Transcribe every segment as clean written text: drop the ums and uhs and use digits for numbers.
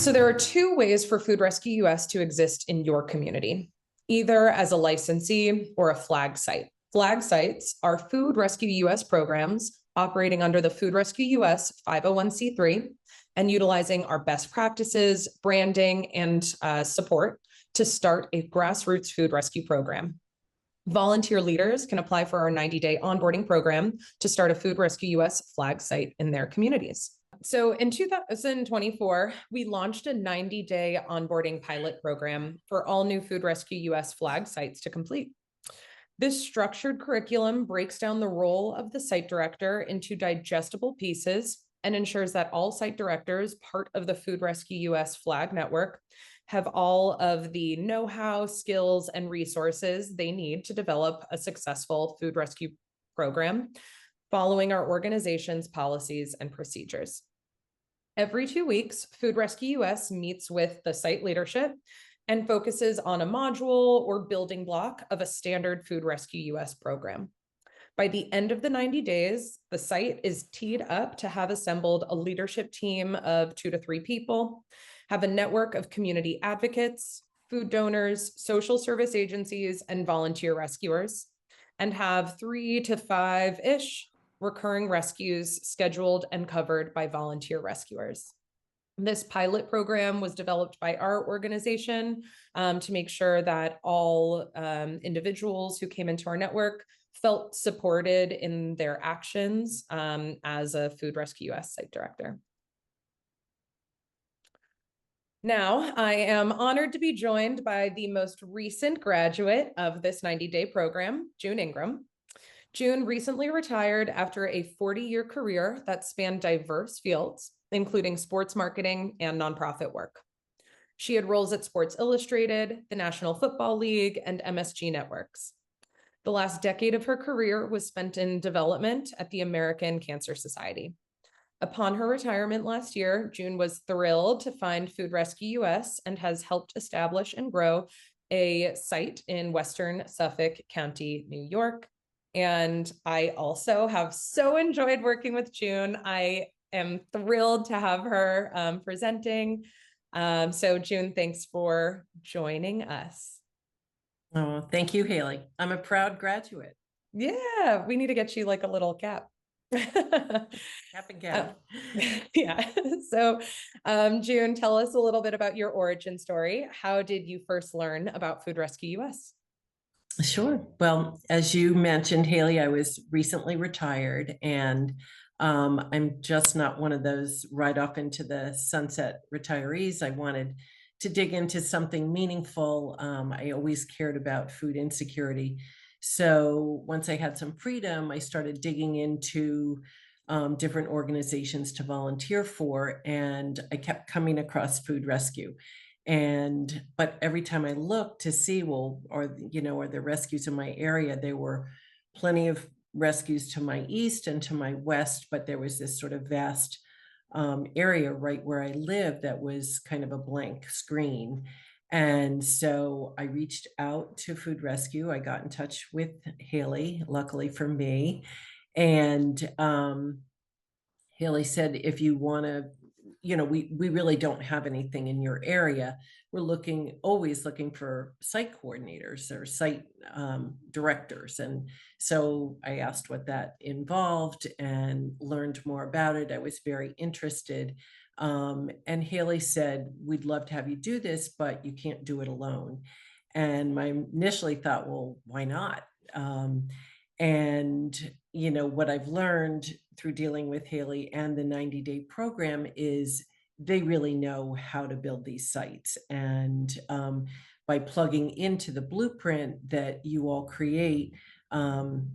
So there are two ways for Food Rescue US to exist in your community, either as a licensee or a flag site. Flag sites are Food Rescue US programs operating under the Food Rescue US 501c3 and utilizing our best practices, branding, and support to start a grassroots food rescue program. Volunteer leaders can apply for our 90-day onboarding program to start a Food Rescue US flag site in their communities. So in 2024, we launched a 90-day onboarding pilot program for all new Food Rescue US flag sites to complete. This structured curriculum breaks down the role of the site director into digestible pieces and ensures that all site directors, part of the Food Rescue US flag network, have all of the know-how, skills, and resources they need to develop a successful food rescue program, following our organization's policies and procedures. Every 2 weeks, Food Rescue US meets with the site leadership and focuses on a module or building block of a standard Food Rescue US program. By the end of the 90 days, the site is teed up to have assembled a leadership team of 2 to 3 people, have a network of community advocates, food donors, social service agencies, and volunteer rescuers, and have 3 to 5-ish recurring rescues scheduled and covered by volunteer rescuers. This pilot program was developed by our organization to make sure that all individuals who came into our network felt supported in their actions as a Food Rescue US site director. Now, I am honored to be joined by the most recent graduate of this 90-day program, June Ingraham. June recently retired after a 40-year career that spanned diverse fields, including sports marketing and nonprofit work. She had roles at Sports Illustrated, the National Football League, and MSG Networks. The last decade of her career was spent in development at the American Cancer Society. Upon her retirement last year, June was thrilled to find Food Rescue US and has helped establish and grow a site in Western Suffolk County, New York. And I also have so enjoyed working with June. I am thrilled to have her presenting. So June, thanks for joining us. Oh, thank you, Haley. I'm a proud graduate. Yeah, we need to get you like a little cap. Cap and gown. Yeah. So, June, tell us a little bit about your origin story. How did you first learn about Food Rescue US? Sure. Well, as you mentioned, Haley, I was recently retired, and I'm just not one of those right off into the sunset retirees. I wanted to dig into something meaningful. I always cared about food insecurity. So once I had some freedom, I started digging into different organizations to volunteer for, and I kept coming across Food Rescue. But every time I looked to see, well, are there rescues in my area? There were plenty of rescues to my east and to my west, but there was this sort of vast area right where I lived that was kind of a blank screen. And so I reached out to Food Rescue. I got in touch with Haley, luckily for me. And Haley said, if you want to, we really don't have anything in your area. We're always looking for site coordinators or site directors. And so I asked what that involved and learned more about it. I was very interested. And Haley said, we'd love to have you do this, but you can't do it alone. And my initially thought, well, why not? And what I've learned through dealing with Haley and the 90-day program is they really know how to build these sites. And by plugging into the blueprint that you all create,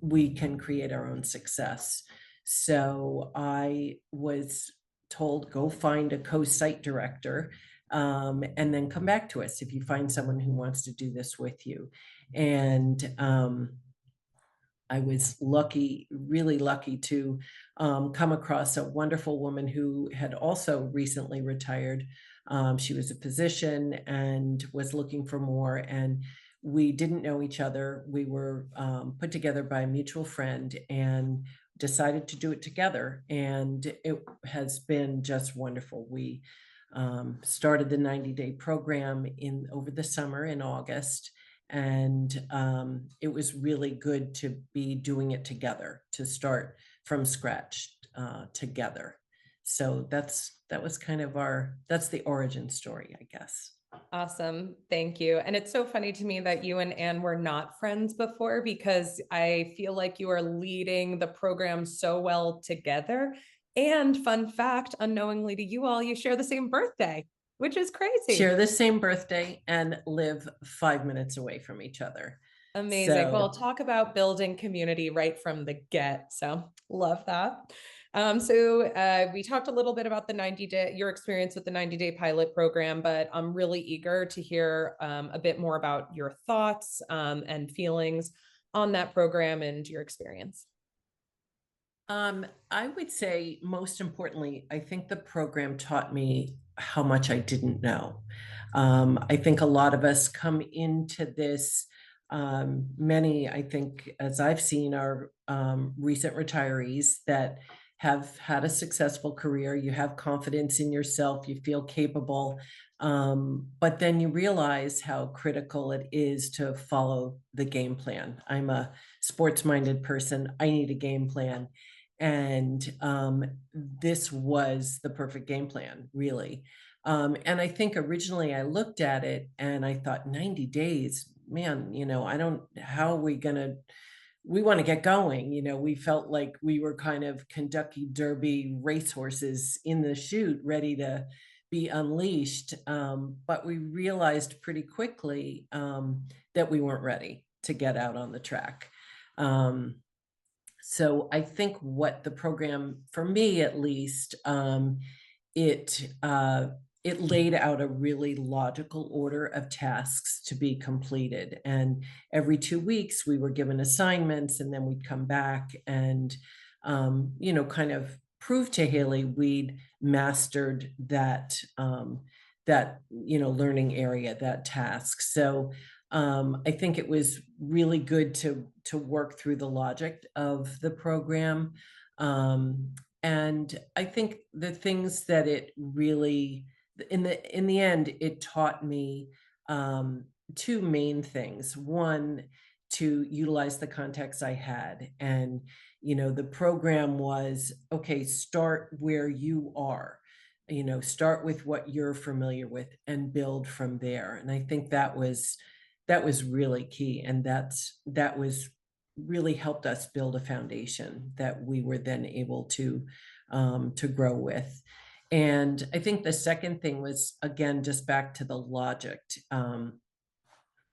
we can create our own success. So I was told, go find a co-site director, and then come back to us if you find someone who wants to do this with you. And I was lucky, really lucky to come across a wonderful woman who had also recently retired. She was a physician and was looking for more, and we didn't know each other. We were put together by a mutual friend and decided to do it together, and it has been just wonderful. We started the 90-day program in over the summer in August. And it was really good to be doing it together, to start from scratch together. So that was kind of that's the origin story, I guess. Awesome. Thank you. And it's so funny to me that you and Anne were not friends before because I feel like you are leading the program so well together. And fun fact, unknowingly to you all, you share the same birthday, which is Share crazy. the same birthday and live 5 minutes away from each other. Amazing. Well, So talk about building community right from the get. So love that. So we talked a little bit about the 90-day, your experience with the 90-day pilot program, but I'm really eager to hear a bit more about your thoughts and feelings on that program and your experience. I would say most importantly, I think the program taught me how much I didn't know. I think a lot of us come into this, many, I think, as I've seen, are recent retirees that have had a successful career. You have confidence in yourself, you feel capable, but then you realize how critical it is to follow the game plan. I'm a sports minded person, I need a game plan. And this was the perfect game plan, really. And I think originally I looked at it and I thought 90 days, man, I don't, how are we going to, we want to get going. We felt like we were kind of Kentucky Derby racehorses in the chute, ready to be unleashed. But we realized pretty quickly that we weren't ready to get out on the track. So I think what the program, for me at least, it it laid out a really logical order of tasks to be completed. And every 2 weeks we were given assignments, and then we'd come back and kind of prove to Haley we'd mastered that learning area, that task. So I think it was really good to work through the logic of the program. And I think the things that it really, in the end, it taught me two main things. One, to utilize the context I had. And, the program was, okay, start where you are, start with what you're familiar with and build from there. And I think that was really key. And that was really helped us build a foundation that we were then able to grow with. And I think the second thing was, again, just back to the logic.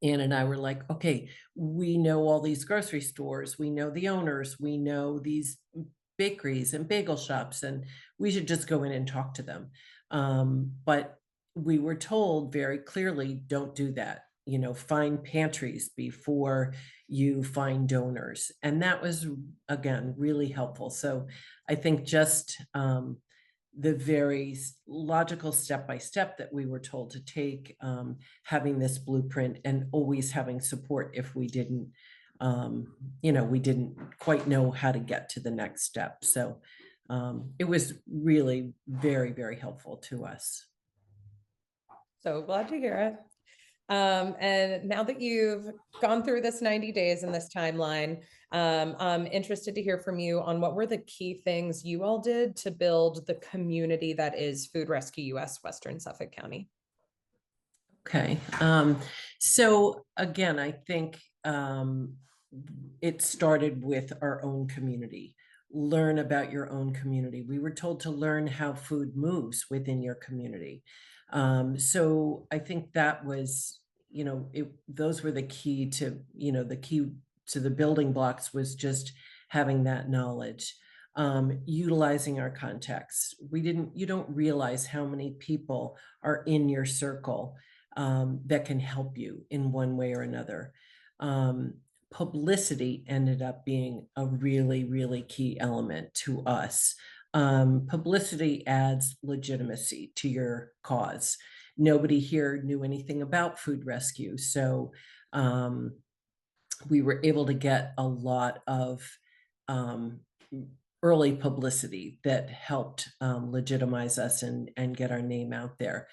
Ann and I were like, okay, we know all these grocery stores, we know the owners, we know these bakeries and bagel shops, and we should just go in and talk to them. But we were told very clearly, don't do that. Find pantries before you find donors. And that was, again, really helpful. So I think just the very logical step by step that we were told to take, having this blueprint and always having support if we didn't quite know how to get to the next step. So it was really very, very helpful to us. So glad to hear it. And now that you've gone through this 90 days in this timeline, I'm interested to hear from you on what were the key things you all did to build the community that is Food Rescue US Western Suffolk County. Okay. So again, I think it started with our own community. Learn about your own community. We were told to learn how food moves within your community. So I think that was, those were the key to, the building blocks was just having that knowledge. Utilizing our context. You don't realize how many people are in your circle that can help you in one way or another. Publicity ended up being a really, really key element to us. Publicity adds legitimacy to your cause. Nobody here knew anything about food rescue. So we were able to get a lot of early publicity that helped legitimize us and get our name out there.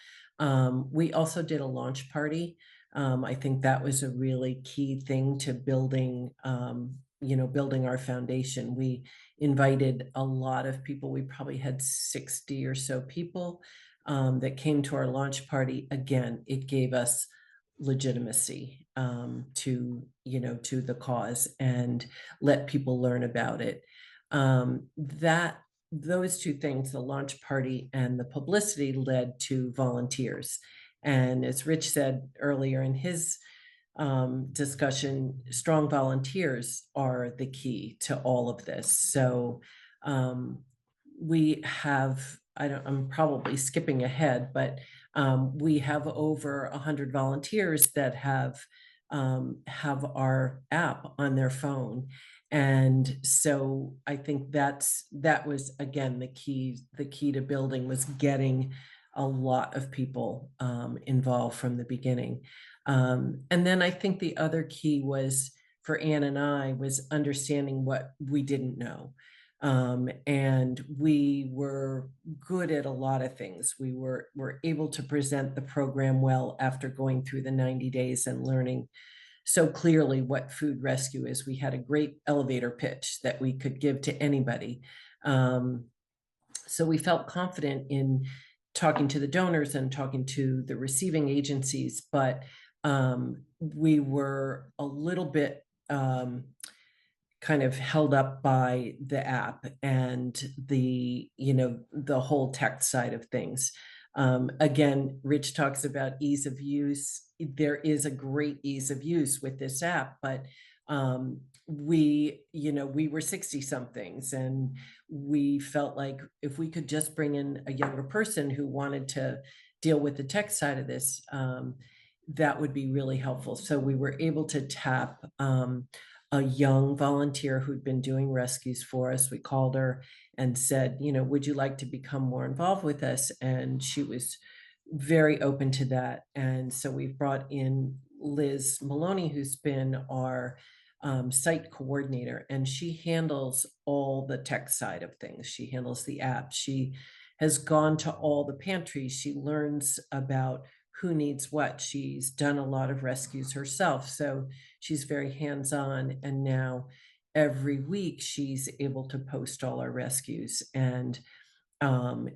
We also did a launch party. I think that was a really key thing to building, building our foundation. We invited a lot of people. We probably had 60 or so people that came to our launch party. Again, it gave us legitimacy to the cause and let people learn about it. That those two things, the launch party and the publicity, led to volunteers. And as Rich said earlier in his discussion, strong volunteers are the key to all of this. So um, we have, I'm probably skipping ahead, but we have over 100 volunteers that have our app on their phone. And so I think that was again the key to building was getting a lot of people involved from the beginning. And then I think the other key was for Ann and I was understanding what we didn't know. And we were good at a lot of things. We were able to present the program well after going through the 90 days and learning so clearly what food rescue is. We had a great elevator pitch that we could give to anybody. So we felt confident in talking to the donors and talking to the receiving agencies, but we were a little bit kind of held up by the app and the whole tech side of things. Again, Rich talks about ease of use. There is a great ease of use with this app, but we were 60 somethings and we felt like if we could just bring in a younger person who wanted to deal with the tech side of this, that would be really helpful. So we were able to tap a young volunteer who'd been doing rescues for us. We called her and said, would you like to become more involved with us? And she was very open to that. And so we've brought in Liz Maloney, who's been our site coordinator, and she handles all the tech side of things. She handles the app. She has gone to all the pantries. She learns about who needs what. She's done a lot of rescues herself, so she's very hands-on. And now every week she's able to post all our rescues and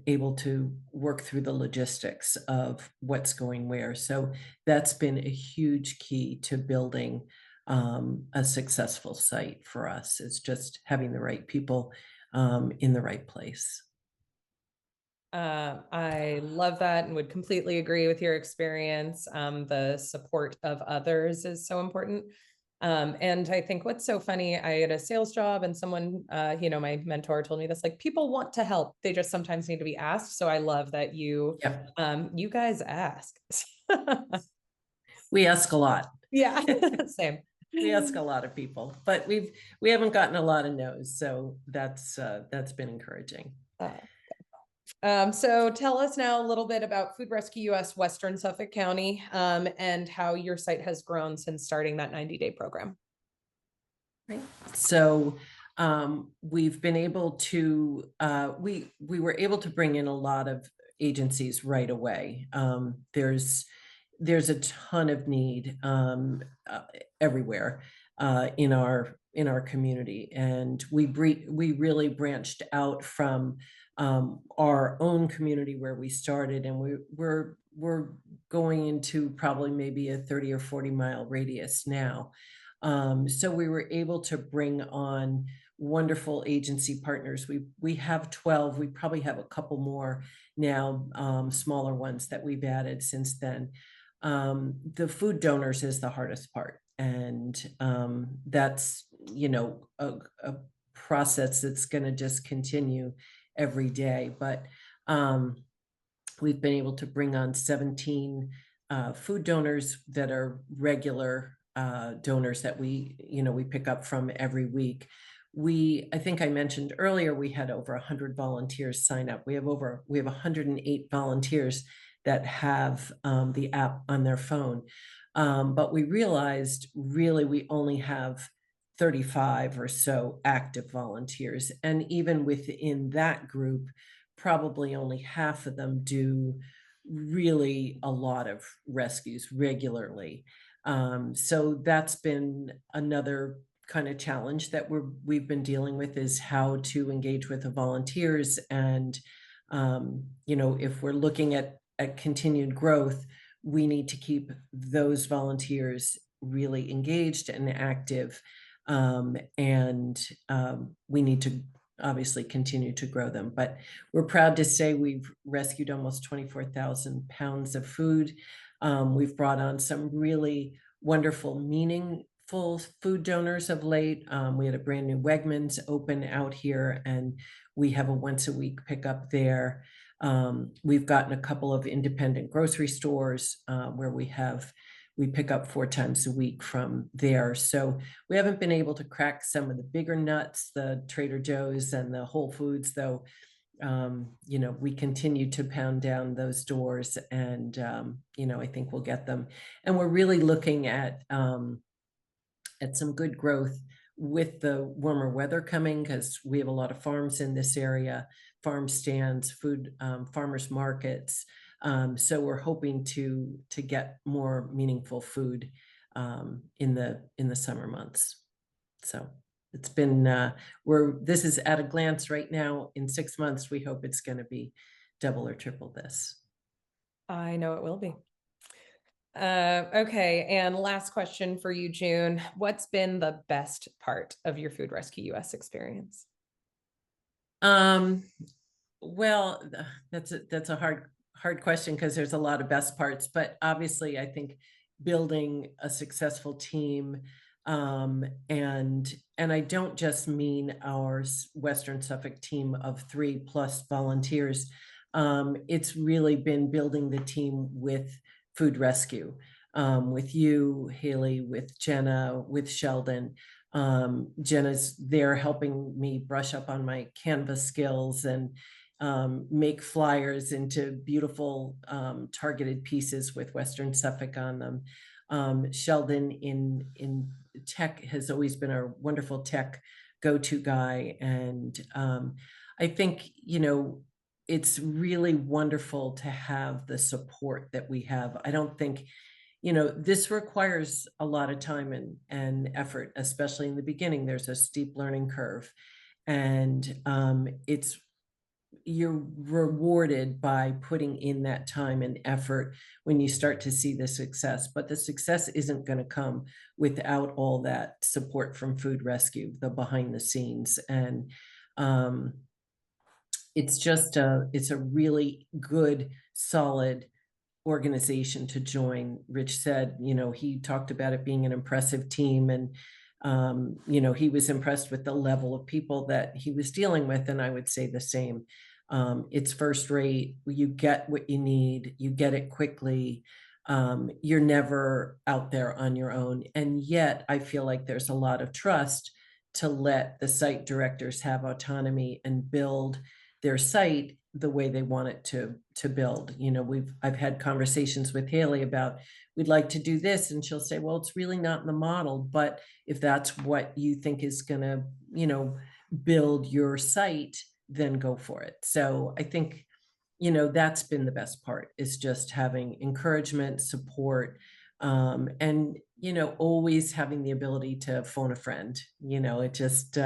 able to work through the logistics of what's going where. So that's been a huge key to building a successful site for us, is just having the right people in the right place. I love that and would completely agree with your experience. The support of others is so important. And I think what's so funny, I had a sales job and someone, my mentor told me this, like, people want to help. They just sometimes need to be asked. So I love that you guys ask. We ask a lot. Yeah, same. We ask a lot of people, but we haven't gotten a lot of no's. So that's been encouraging. So tell us now a little bit about Food Rescue US Western Suffolk County, and how your site has grown since starting that 90-day program. Right. So we've been able to, we were able to bring in a lot of agencies right away. There's a ton of need everywhere in our community, and we really branched out from our own community where we started, and we're going into probably maybe a 30 or 40 mile radius now. So we were able to bring on wonderful agency partners. We have 12. We probably have a couple more now, smaller ones that we've added since then. The food donors is the hardest part, and that's a process that's going to just continue every day. But we've been able to bring on 17 food donors that are regular donors that we pick up from every week. I think I mentioned earlier, we had over 100 volunteers sign up. We have 108 volunteers that have the app on their phone. But we realized really we only have 35 or so active volunteers. And even within that group, probably only half of them do really a lot of rescues regularly. So that's been another kind of challenge that we've been dealing with, is how to engage with the volunteers. And if we're looking at continued growth, we need to keep those volunteers really engaged and active. We need to obviously continue to grow them. But we're proud to say we've rescued almost 24,000 pounds of food. We've brought on some really wonderful, meaningful food donors of late. We had a brand new Wegmans open out here, and we have a once a week pickup there. We've gotten a couple of independent grocery stores where we pick up 4 times a week from there. So we haven't been able to crack some of the bigger nuts, the Trader Joe's and the Whole Foods, though. We continue to pound down those doors, and I think we'll get them. And we're really looking at some good growth with the warmer weather coming, because we have a lot of farms in this area, farm stands, food, farmers markets. So we're hoping to get more meaningful food in the summer months. So it's been this is at a glance right now. In 6 months, we hope it's going to be double or triple this. I know it will be. Okay, and last question for you, June. What's been the best part of your Food Rescue US experience? Well, that's a hard question, because there's a lot of best parts, but obviously I think building a successful team, and I don't just mean our Western Suffolk team of 3+ volunteers. It's really been building the team with Food Rescue, with you, Haley, with Jenna, with Sheldon. Jenna's there helping me brush up on my Canvas skills and make flyers into beautiful targeted pieces with Western Suffolk on them. Sheldon in tech has always been a wonderful tech go-to guy. And I think, it's really wonderful to have the support that we have. I don't think, this requires a lot of time and effort, especially in the beginning. There's a steep learning curve, and you're rewarded by putting in that time and effort when you start to see the success. But the success isn't going to come without all that support from Food Rescue, the behind the scenes. And it's a really good, solid organization to join. Rich said, he talked about it being an impressive team, and he was impressed with the level of people that he was dealing with. And I would say the same. It's first rate. You get what you need, you get it quickly. You're never out there on your own. And yet I feel like there's a lot of trust to let the site directors have autonomy and build their site the way they want it to build. I've had conversations with Haley about, we'd like to do this, and she'll say, well, it's really not in the model, but if that's what you think is going to build your site, then go for it. So I think that's been the best part, is just having encouragement, support, and always having the ability to phone a friend. It just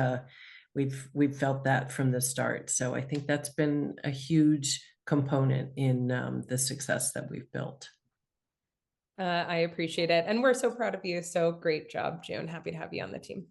we've felt that from the start. So I think that's been a huge component in the success that we've built. I appreciate it. And we're so proud of you. So great job, June. Happy to have you on the team.